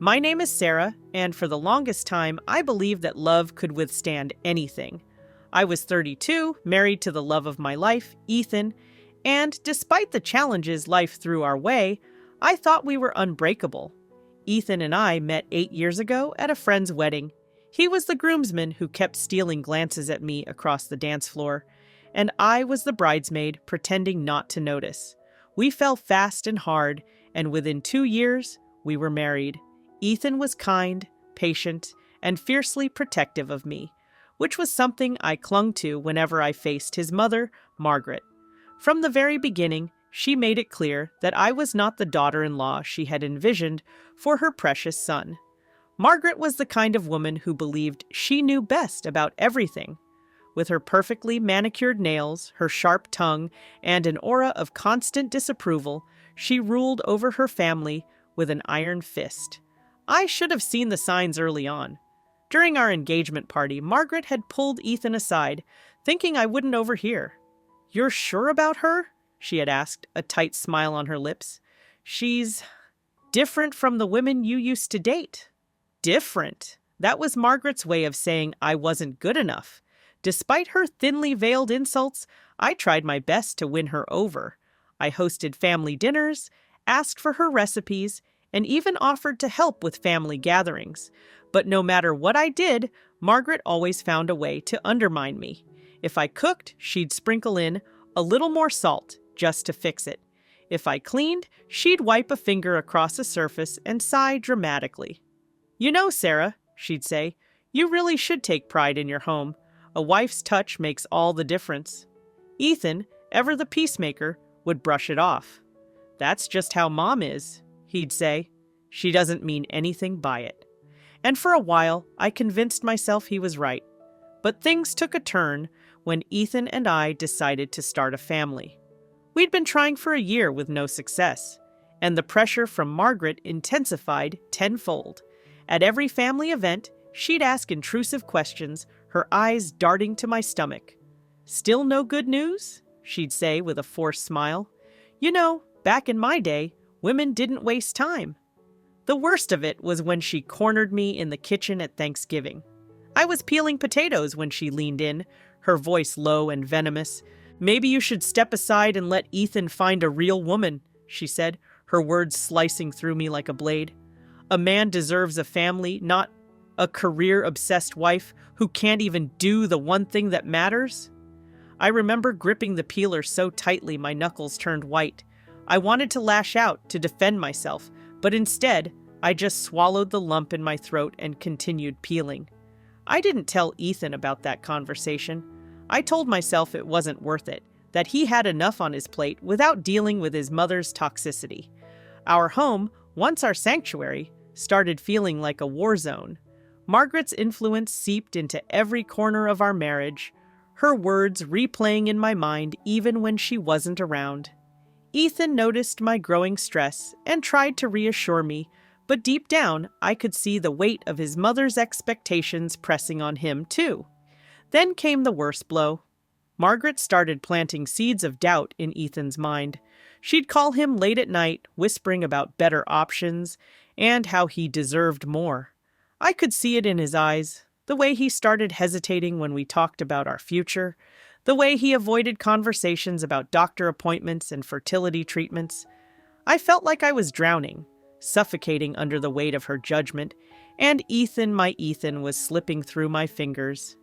My name is Sarah, and for the longest time, I believed that love could withstand anything. I was 32, married to the love of my life, Ethan, and despite the challenges life threw our way, I thought we were unbreakable. Ethan and I met 8 years ago at a friend's wedding. He was the groomsman who kept stealing glances at me across the dance floor, and I was the bridesmaid pretending not to notice. We fell fast and hard, and within 2 years, we were married. Ethan was kind, patient, and fiercely protective of me, which was something I clung to whenever I faced his mother, Margaret. From the very beginning, she made it clear that I was not the daughter-in-law she had envisioned for her precious son. Margaret was the kind of woman who believed she knew best about everything. With her perfectly manicured nails, her sharp tongue, and an aura of constant disapproval, she ruled over her family with an iron fist. I should have seen the signs early on. During our engagement party, Margaret had pulled Ethan aside, thinking I wouldn't overhear. "You're sure about her?" she had asked, a tight smile on her lips. "She's different from the women you used to date." Different. That was Margaret's way of saying I wasn't good enough. Despite her thinly veiled insults, I tried my best to win her over. I hosted family dinners, asked for her recipes, and even offered to help with family gatherings. But no matter what I did, Margaret always found a way to undermine me. If I cooked, she'd sprinkle in a little more salt just to fix it. If I cleaned, she'd wipe a finger across a surface and sigh dramatically. "You know, Sarah," she'd say, "you really should take pride in your home. A wife's touch makes all the difference." Ethan, ever the peacemaker, would brush it off. "That's just how Mom is," he'd say. "She doesn't mean anything by it." And for a while, I convinced myself he was right. But things took a turn when Ethan and I decided to start a family. We'd been trying for a year with no success, and the pressure from Margaret intensified tenfold. At every family event, she'd ask intrusive questions, her eyes darting to my stomach. "Still no good news?" she'd say with a forced smile. "You know, back in my day, women didn't waste time." The worst of it was when she cornered me in the kitchen at Thanksgiving. I was peeling potatoes when she leaned in, her voice low and venomous. "Maybe you should step aside and let Ethan find a real woman," she said, her words slicing through me like a blade. "A man deserves a family, not a career-obsessed wife who can't even do the one thing that matters." I remember gripping the peeler so tightly my knuckles turned white. I wanted to lash out, to defend myself, but instead, I just swallowed the lump in my throat and continued peeling. I didn't tell Ethan about that conversation. I told myself it wasn't worth it, that he had enough on his plate without dealing with his mother's toxicity. Our home, once our sanctuary, started feeling like a war zone. Margaret's influence seeped into every corner of our marriage, her words replaying in my mind even when she wasn't around. Ethan noticed my growing stress and tried to reassure me, but deep down, I could see the weight of his mother's expectations pressing on him, too. Then came the worst blow. Margaret started planting seeds of doubt in Ethan's mind. She'd call him late at night, whispering about better options and how he deserved more. I could see it in his eyes, the way he started hesitating when we talked about our future, the way he avoided conversations about doctor appointments and fertility treatments. I felt like I was drowning, suffocating under the weight of her judgment, and Ethan, my Ethan, was slipping through my fingers.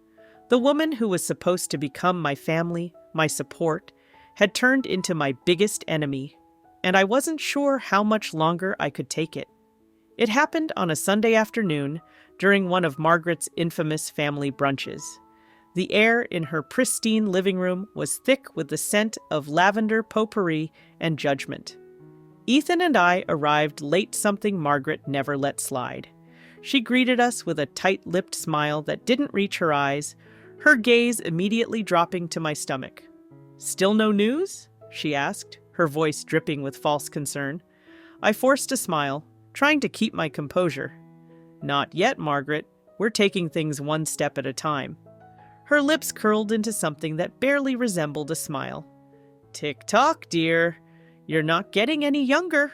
The woman who was supposed to become my family, my support, had turned into my biggest enemy, and I wasn't sure how much longer I could take it. It happened on a Sunday afternoon during one of Margaret's infamous family brunches. The air in her pristine living room was thick with the scent of lavender potpourri and judgment. Ethan and I arrived late, something Margaret never let slide. She greeted us with a tight-lipped smile that didn't reach her eyes, her gaze immediately dropping to my stomach. "Still no news?" she asked, her voice dripping with false concern. I forced a smile, trying to keep my composure. "Not yet, Margaret. We're taking things one step at a time." Her lips curled into something that barely resembled a smile. "Tick-tock, dear. You're not getting any younger."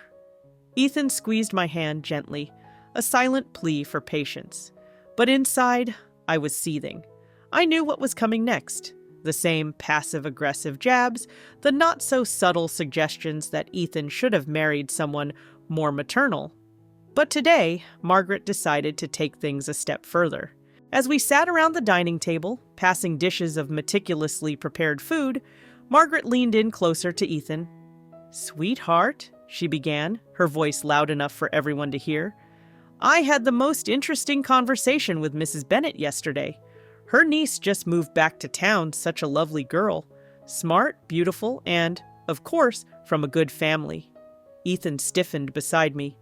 Ethan squeezed my hand gently. a silent plea for patience. But inside, I was seething. I knew what was coming next. The same passive-aggressive jabs, the not-so-subtle suggestions that Ethan should have married someone more maternal. But today, Margaret decided to take things a step further. As we sat around the dining table, passing dishes of meticulously prepared food, Margaret leaned in closer to Ethan. "Sweetheart," she began, her voice loud enough for everyone to hear, "I had the most interesting conversation with Mrs. Bennet yesterday. Her niece just moved back to town, such a lovely girl. Smart, beautiful, and, of course, from a good family." Ethan stiffened beside me.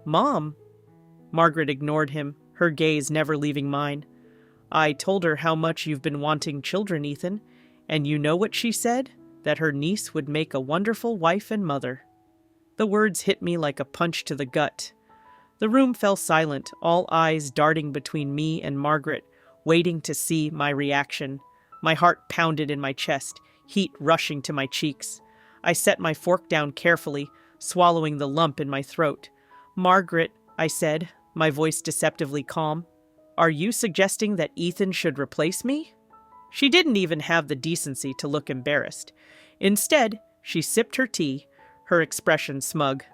"Mom." Margaret ignored him, her gaze never leaving mine. "I told her how much you've been wanting children, Ethan, and you know what she said? That her niece would make a wonderful wife and mother." The words hit me like a punch to the gut. The room fell silent, all eyes darting between me and Margaret, waiting to see my reaction. My heart pounded in my chest, heat rushing to my cheeks. I set my fork down carefully, swallowing the lump in my throat. "Margaret," I said, my voice deceptively calm, "are you suggesting that Ethan should replace me?" She didn't even have the decency to look embarrassed. Instead, she sipped her tea, her expression smug.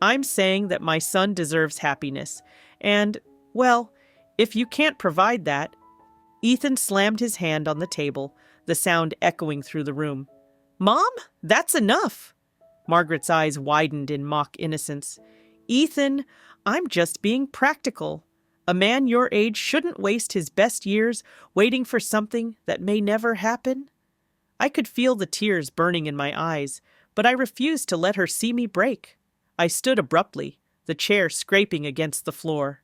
"I'm saying that my son deserves happiness, and, well, if you can't provide that—" Ethan slammed his hand on the table, the sound echoing through the room. "Mom, that's enough!" Margaret's eyes widened in mock innocence. "Ethan, I'm just being practical. A man your age shouldn't waste his best years waiting for something that may never happen." I could feel the tears burning in my eyes, but I refused to let her see me break. I stood abruptly, the chair scraping against the floor.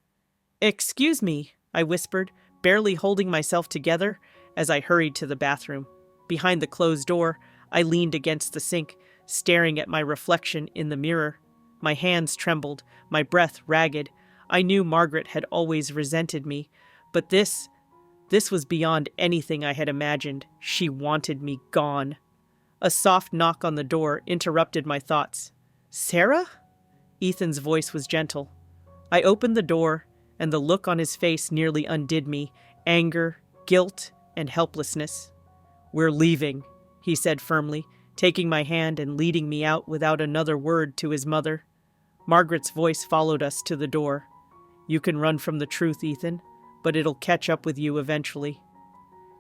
"Excuse me," I whispered, barely holding myself together as I hurried to the bathroom. Behind the closed door, I leaned against the sink, staring at my reflection in the mirror. My hands trembled, my breath ragged. I knew Margaret had always resented me, but this was beyond anything I had imagined. She wanted me gone. A soft knock on the door interrupted my thoughts. "Sarah?" Ethan's voice was gentle. I opened the door, and the look on his face nearly undid me, anger, guilt, and helplessness. "We're leaving," he said firmly, taking my hand and leading me out without another word to his mother. Margaret's voice followed us to the door. "You can run from the truth, Ethan, but it'll catch up with you eventually."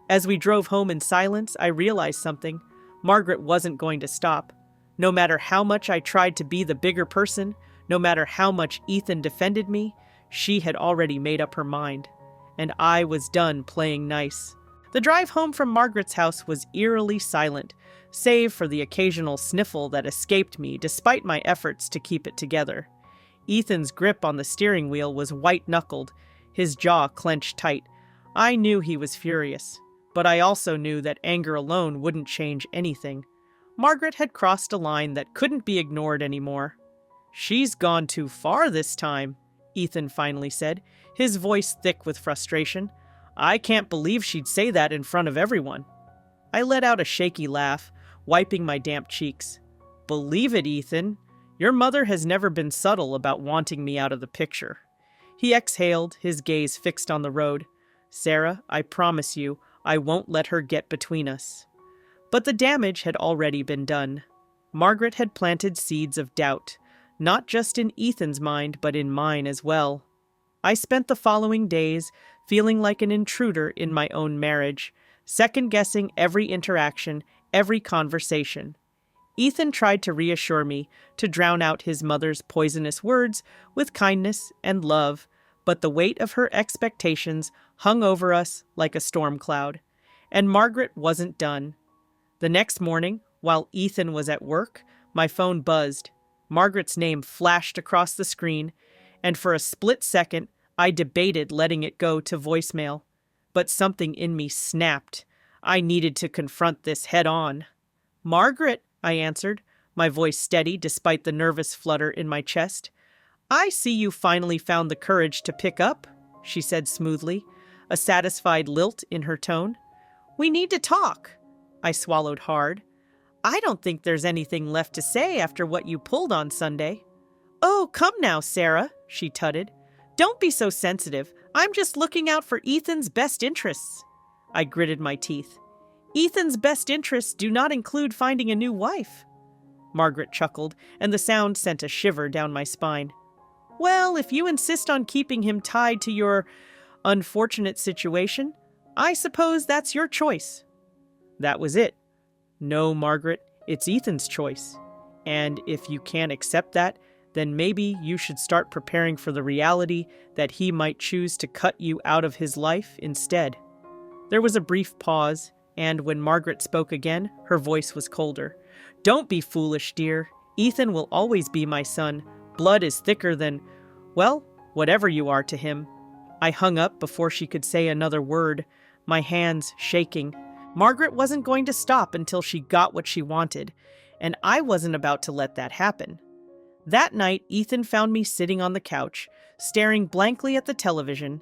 As we drove home in silence, I realized something. Margaret wasn't going to stop. No matter how much I tried to be the bigger person, no matter how much Ethan defended me, she had already made up her mind. And I was done playing nice. The drive home from Margaret's house was eerily silent, save for the occasional sniffle that escaped me despite my efforts to keep it together. Ethan's grip on the steering wheel was white-knuckled, his jaw clenched tight. I knew he was furious, but I also knew that anger alone wouldn't change anything. Margaret had crossed a line that couldn't be ignored anymore. "She's gone too far this time," Ethan finally said, his voice thick with frustration. "I can't believe she'd say that in front of everyone." I let out a shaky laugh, wiping my damp cheeks. "Believe it, Ethan. Your mother has never been subtle about wanting me out of the picture." He exhaled, his gaze fixed on the road. "Sarah, I promise you, I won't let her get between us." But the damage had already been done. Margaret had planted seeds of doubt, not just in Ethan's mind, but in mine as well. I spent the following days feeling like an intruder in my own marriage, second-guessing every interaction, every conversation. Ethan tried to reassure me, to drown out his mother's poisonous words with kindness and love, but the weight of her expectations hung over us like a storm cloud. And Margaret wasn't done. The next morning, while Ethan was at work, my phone buzzed. Margaret's name flashed across the screen, and for a split second, I debated letting it go to voicemail. But something in me snapped. I needed to confront this head-on. "Margaret," I answered, my voice steady despite the nervous flutter in my chest. "I see you finally found the courage to pick up," she said smoothly, a satisfied lilt in her tone. "We need to talk." I swallowed hard. "I don't think there's anything left to say after what you pulled on Sunday." "Oh, come now, Sarah," she tutted. Don't be so sensitive. I'm just looking out for Ethan's best interests. I gritted my teeth. Ethan's best interests do not include finding a new wife. Margaret chuckled, and the sound sent a shiver down my spine. Well, if you insist on keeping him tied to your unfortunate situation, I suppose that's your choice. That was it. No, Margaret, it's Ethan's choice. And if you can't accept that, then maybe you should start preparing for the reality that he might choose to cut you out of his life instead. There was a brief pause, and when Margaret spoke again, her voice was colder. Don't be foolish, dear. Ethan will always be my son. Blood is thicker than, well, whatever you are to him. I hung up before she could say another word, my hands shaking. Margaret wasn't going to stop until she got what she wanted, and I wasn't about to let that happen. That night, Ethan found me sitting on the couch, staring blankly at the television.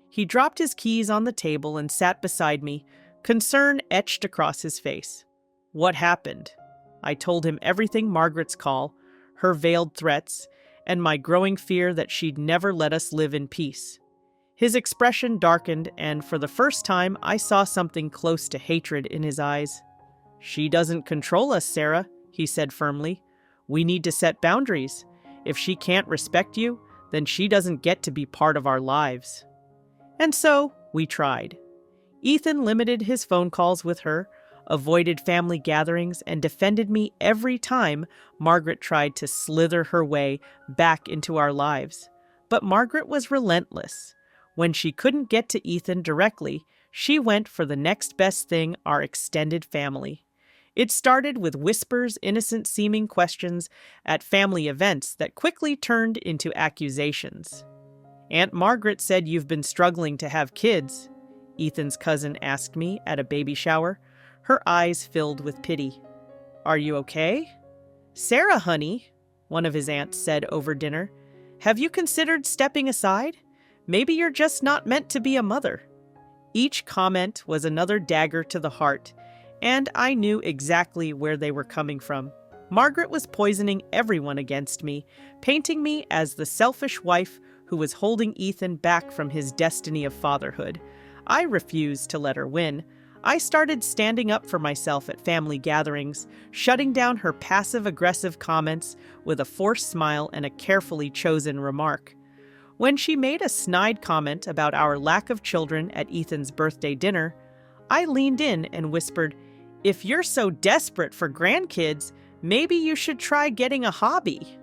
He dropped his keys on the table and sat beside me, concern etched across his face. What happened? I told him everything: Margaret's call, her veiled threats, and my growing fear that she'd never let us live in peace. His expression darkened, and for the first time, I saw something close to hatred in his eyes. She doesn't control us, Sarah, he said firmly. We need to set boundaries. If she can't respect you, then she doesn't get to be part of our lives. And so, we tried. Ethan limited his phone calls with her, avoided family gatherings, and defended me every time Margaret tried to slither her way back into our lives. But Margaret was relentless. When she couldn't get to Ethan directly, she went for the next best thing: our extended family. It started with whispers, innocent-seeming questions at family events that quickly turned into accusations. Aunt Margaret said you've been struggling to have kids, Ethan's cousin asked me at a baby shower, her eyes filled with pity. Are you okay? Sarah, honey, one of his aunts said over dinner, have you considered stepping aside? Maybe you're just not meant to be a mother. Each comment was another dagger to the heart, and I knew exactly where they were coming from. Margaret was poisoning everyone against me, painting me as the selfish wife who was holding Ethan back from his destiny of fatherhood. I refused to let her win. I started standing up for myself at family gatherings, shutting down her passive-aggressive comments with a forced smile and a carefully chosen remark. When she made a snide comment about our lack of children at Ethan's birthday dinner, I leaned in and whispered, if you're so desperate for grandkids, maybe you should try getting a hobby.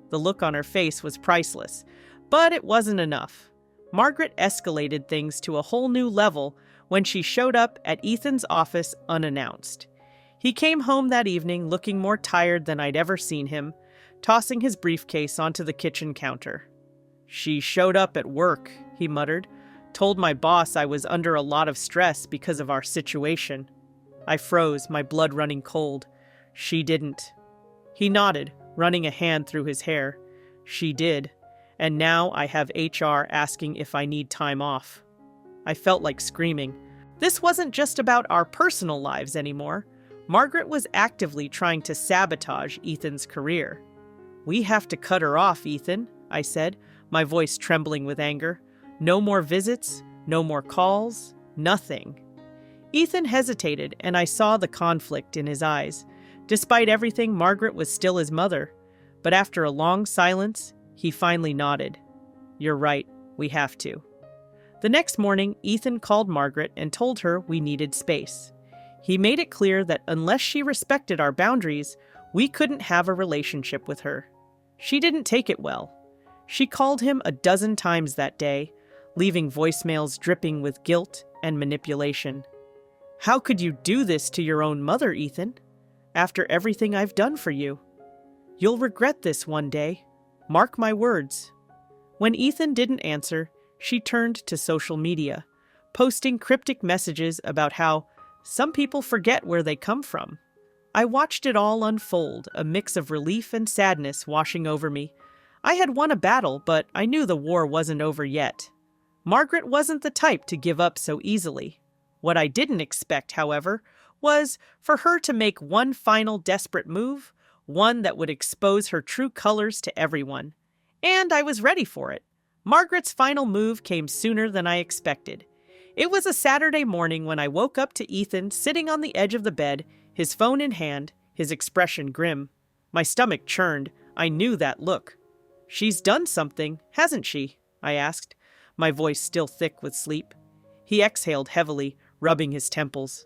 The look on her face was priceless, but it wasn't enough. Margaret escalated things to a whole new level when she showed up at Ethan's office unannounced. He came home that evening looking more tired than I'd ever seen him, tossing his briefcase onto the kitchen counter. She showed up at work, he muttered, told my boss I was under a lot of stress because of our situation. I froze, my blood running cold. She didn't. He nodded, running a hand through his hair. She did. And now I have HR asking if I need time off. I felt like screaming. This wasn't just about our personal lives anymore. Margaret was actively trying to sabotage Ethan's career. We have to cut her off, Ethan, I said, my voice trembling with anger. No more visits, no more calls, nothing. Ethan hesitated, and I saw the conflict in his eyes. Despite everything, Margaret was still his mother. But after a long silence, he finally nodded. You're right, we have to. The next morning, Ethan called Margaret and told her we needed space. He made it clear that unless she respected our boundaries, we couldn't have a relationship with her. She didn't take it well. She called him a dozen times that day, leaving voicemails dripping with guilt and manipulation. How could you do this to your own mother, Ethan? After everything I've done for you. You'll regret this one day. Mark my words. When Ethan didn't answer, she turned to social media, posting cryptic messages about how some people forget where they come from. I watched it all unfold, a mix of relief and sadness washing over me. I had won a battle, but I knew the war wasn't over yet. Margaret wasn't the type to give up so easily. What I didn't expect, however, was for her to make one final desperate move, one that would expose her true colors to everyone. And I was ready for it. Margaret's final move came sooner than I expected. It was a Saturday morning when I woke up to Ethan sitting on the edge of the bed, his phone in hand, his expression grim. My stomach churned. I knew that look. "She's done something, hasn't she?" I asked, my voice still thick with sleep. He exhaled heavily, rubbing his temples.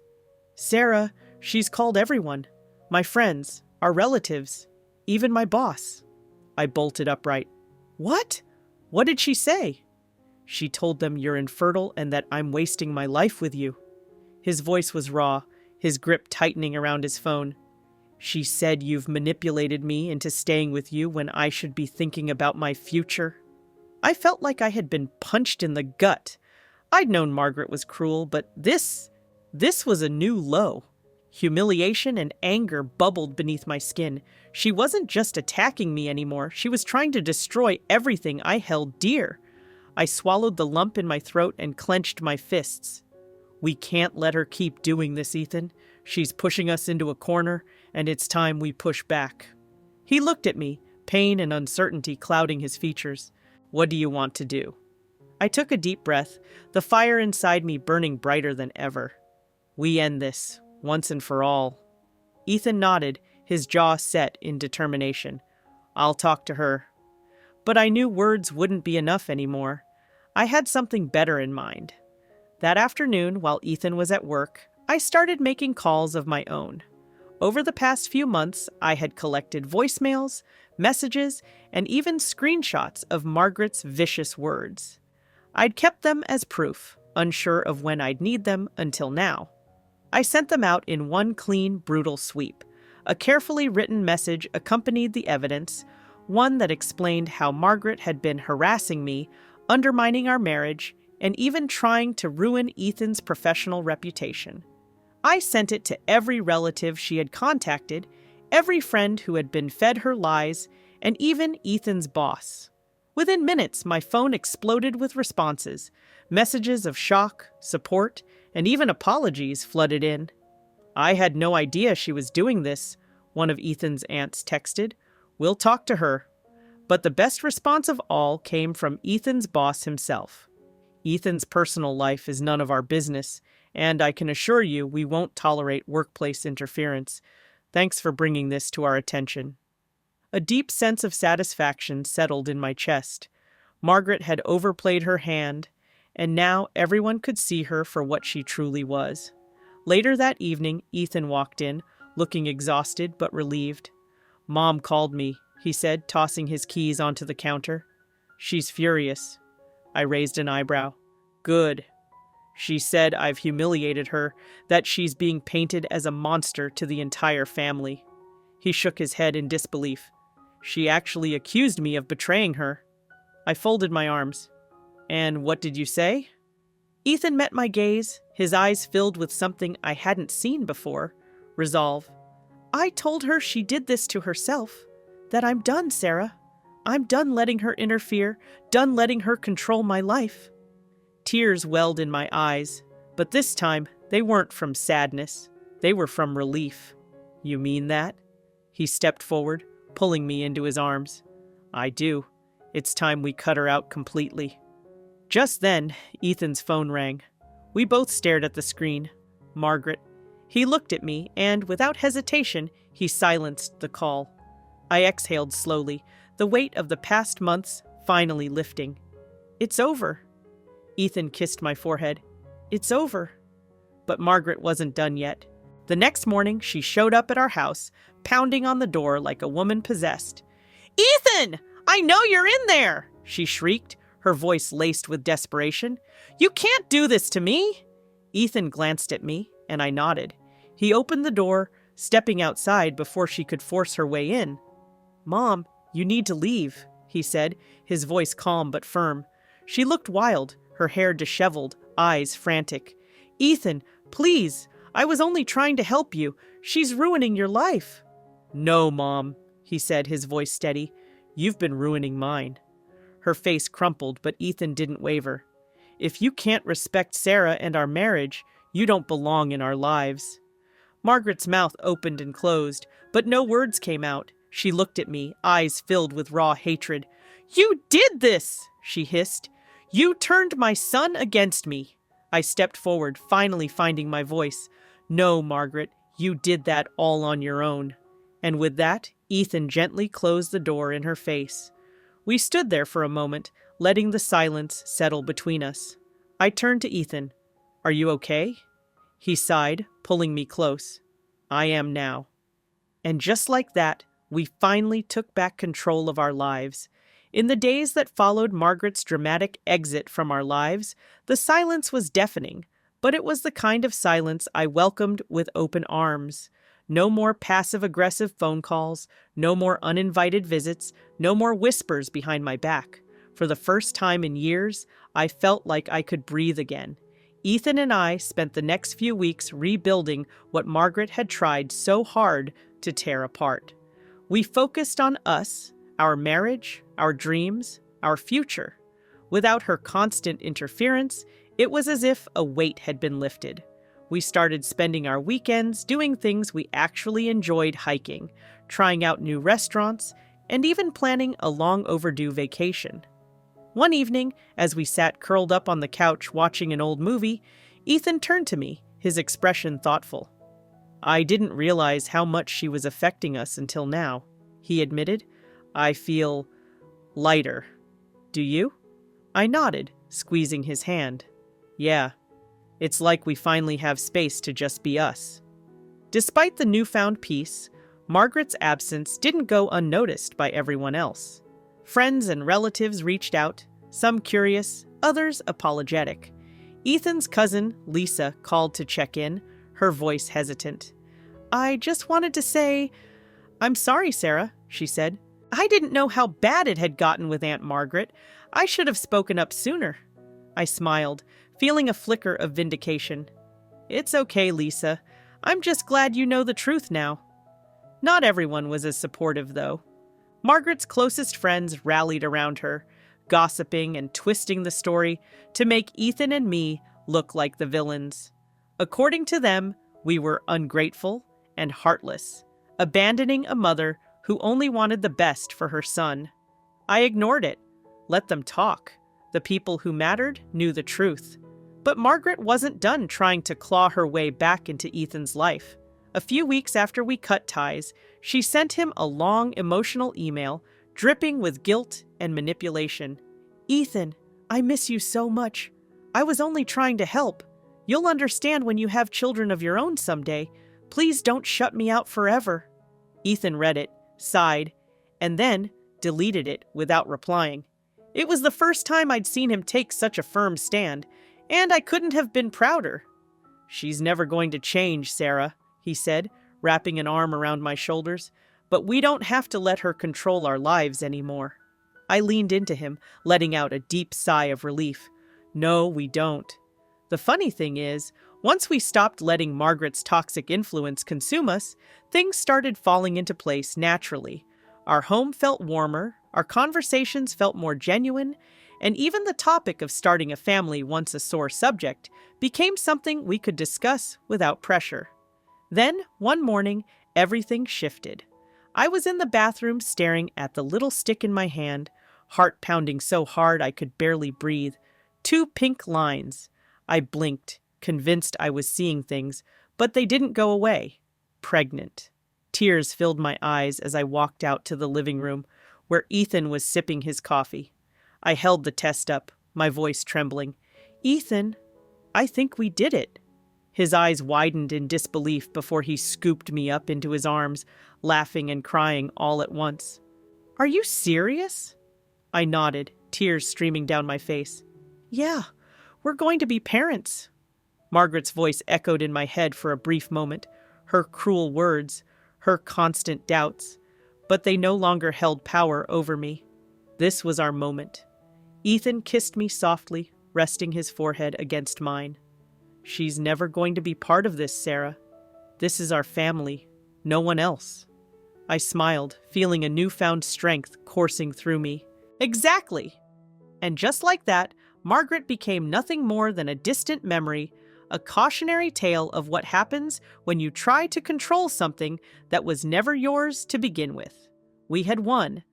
"Sarah, she's called everyone. My friends, our relatives, even my boss." I bolted upright. "What? What did she say?" "She told them you're infertile and that I'm wasting my life with you." His voice was raw, his grip tightening around his phone. "She said you've manipulated me into staying with you when I should be thinking about my future." I felt like I had been punched in the gut. I'd known Margaret was cruel, but this was a new low. Humiliation and anger bubbled beneath my skin. She wasn't just attacking me anymore. She was trying to destroy everything I held dear. I swallowed the lump in my throat and clenched my fists. "We can't let her keep doing this, Ethan. She's pushing us into a corner, and it's time we push back." He looked at me, pain and uncertainty clouding his features. "What do you want to do?" I took a deep breath, the fire inside me burning brighter than ever. "We end this, once and for all." Ethan nodded, his jaw set in determination. "I'll talk to her." But I knew words wouldn't be enough anymore. I had something better in mind. That afternoon, while Ethan was at work, I started making calls of my own. Over the past few months, I had collected voicemails, messages, and even screenshots of Margaret's vicious words. I'd kept them as proof, unsure of when I'd need them until now. I sent them out in one clean, brutal sweep. A carefully written message accompanied the evidence, one that explained how Margaret had been harassing me, undermining our marriage, and even trying to ruin Ethan's professional reputation. I sent it to every relative she had contacted, every friend who had been fed her lies, and even Ethan's boss. Within minutes, my phone exploded with responses. Messages of shock, support, and even apologies flooded in. "I had no idea she was doing this," one of Ethan's aunts texted. "We'll talk to her." But the best response of all came from Ethan's boss himself. "Ethan's personal life is none of our business, and I can assure you we won't tolerate workplace interference. Thanks for bringing this to our attention." A deep sense of satisfaction settled in my chest. Margaret had overplayed her hand, and now everyone could see her for what she truly was. Later that evening, Ethan walked in, looking exhausted but relieved. "Mom called me," he said, tossing his keys onto the counter. "She's furious." I raised an eyebrow. "Good." "She said I've humiliated her, that she's being painted as a monster to the entire family." He shook his head in disbelief. "She actually accused me of betraying her." I folded my arms. "And what did you say?" Ethan met my gaze, his eyes filled with something I hadn't seen before, resolve. "I told her she did this to herself, that I'm done, Sarah. I'm done letting her interfere, done letting her control my life." Tears welled in my eyes, but this time they weren't from sadness. They were from relief. "You mean that?" He stepped forward, pulling me into his arms. "I do. It's time we cut her out completely." Just then, Ethan's phone rang. We both stared at the screen. Margaret. He looked at me, and without hesitation, he silenced the call. I exhaled slowly, the weight of the past months finally lifting. "It's over." Ethan kissed my forehead. "It's over." But Margaret wasn't done yet. The next morning, she showed up at our house, pounding on the door like a woman possessed. "Ethan! I know you're in there!" she shrieked, her voice laced with desperation. "You can't do this to me!" Ethan glanced at me, and I nodded. He opened the door, stepping outside before she could force her way in. "Mom, you need to leave," he said, his voice calm but firm. She looked wild, her hair disheveled, eyes frantic. "Ethan, please! I was only trying to help you. She's ruining your life." "No, Mom," he said, his voice steady. "You've been ruining mine." Her face crumpled, but Ethan didn't waver. "If you can't respect Sarah and our marriage, you don't belong in our lives." Margaret's mouth opened and closed, but no words came out. She looked at me, eyes filled with raw hatred. "You did this!" she hissed. "You turned my son against me." I stepped forward, finally finding my voice. "No, Margaret, you did that all on your own." And with that, Ethan gently closed the door in her face. We stood there for a moment, letting the silence settle between us. I turned to Ethan. "Are you okay?" He sighed, pulling me close. "I am now." And just like that, we finally took back control of our lives. In the days that followed Margaret's dramatic exit from our lives, the silence was deafening, but it was the kind of silence I welcomed with open arms. No more passive-aggressive phone calls, no more uninvited visits, no more whispers behind my back. For the first time in years, I felt like I could breathe again. Ethan and I spent the next few weeks rebuilding what Margaret had tried so hard to tear apart. We focused on us, our marriage, our dreams, our future. Without her constant interference, it was as if a weight had been lifted. We started spending our weekends doing things we actually enjoyed: hiking, trying out new restaurants, and even planning a long overdue vacation. One evening, as we sat curled up on the couch watching an old movie, Ethan turned to me, his expression thoughtful. "I didn't realize how much she was affecting us until now," he admitted. "I feel lighter. Do you?" I nodded, squeezing his hand. "Yeah. It's like we finally have space to just be us." Despite the newfound peace, Margaret's absence didn't go unnoticed by everyone else. Friends and relatives reached out, some curious, others apologetic. Ethan's cousin, Lisa, called to check in, her voice hesitant. "I just wanted to say, I'm sorry, Sarah," she said. "I didn't know how bad it had gotten with Aunt Margaret. I should have spoken up sooner." I smiled, feeling a flicker of vindication. "It's okay, Lisa. I'm just glad you know the truth now." Not everyone was as supportive, though. Margaret's closest friends rallied around her, gossiping and twisting the story to make Ethan and me look like the villains. According to them, we were ungrateful and heartless, abandoning a mother who only wanted the best for her son. I ignored it. Let them talk. The people who mattered knew the truth. But Margaret wasn't done trying to claw her way back into Ethan's life. A few weeks after we cut ties, she sent him a long, emotional email, dripping with guilt and manipulation. "Ethan, I miss you so much. I was only trying to help. You'll understand when you have children of your own someday. Please don't shut me out forever." Ethan read it, sighed, and then deleted it without replying. It was the first time I'd seen him take such a firm stand, and I couldn't have been prouder. "She's never going to change, Sarah," he said, wrapping an arm around my shoulders, "but we don't have to let her control our lives anymore." I leaned into him, letting out a deep sigh of relief. "No, we don't." The funny thing is, once we stopped letting Margaret's toxic influence consume us, things started falling into place naturally. Our home felt warmer, our conversations felt more genuine, and even the topic of starting a family, once a sore subject, became something we could discuss without pressure. Then, one morning, everything shifted. I was in the bathroom staring at the little stick in my hand, heart pounding so hard I could barely breathe. 2 pink lines. I blinked, convinced I was seeing things, but they didn't go away. Pregnant. Tears filled my eyes as I walked out to the living room, where Ethan was sipping his coffee. I held the test up, my voice trembling. "Ethan, I think we did it." His eyes widened in disbelief before he scooped me up into his arms, laughing and crying all at once. "Are you serious?" I nodded, tears streaming down my face. "Yeah, we're going to be parents." Margaret's voice echoed in my head for a brief moment, her cruel words, her constant doubts, but they no longer held power over me. This was our moment. Ethan kissed me softly, resting his forehead against mine. "She's never going to be part of this, Sarah. This is our family, no one else." I smiled, feeling a newfound strength coursing through me. Exactly! And just like that, Margaret became nothing more than a distant memory, a cautionary tale of what happens when you try to control something that was never yours to begin with. We had won,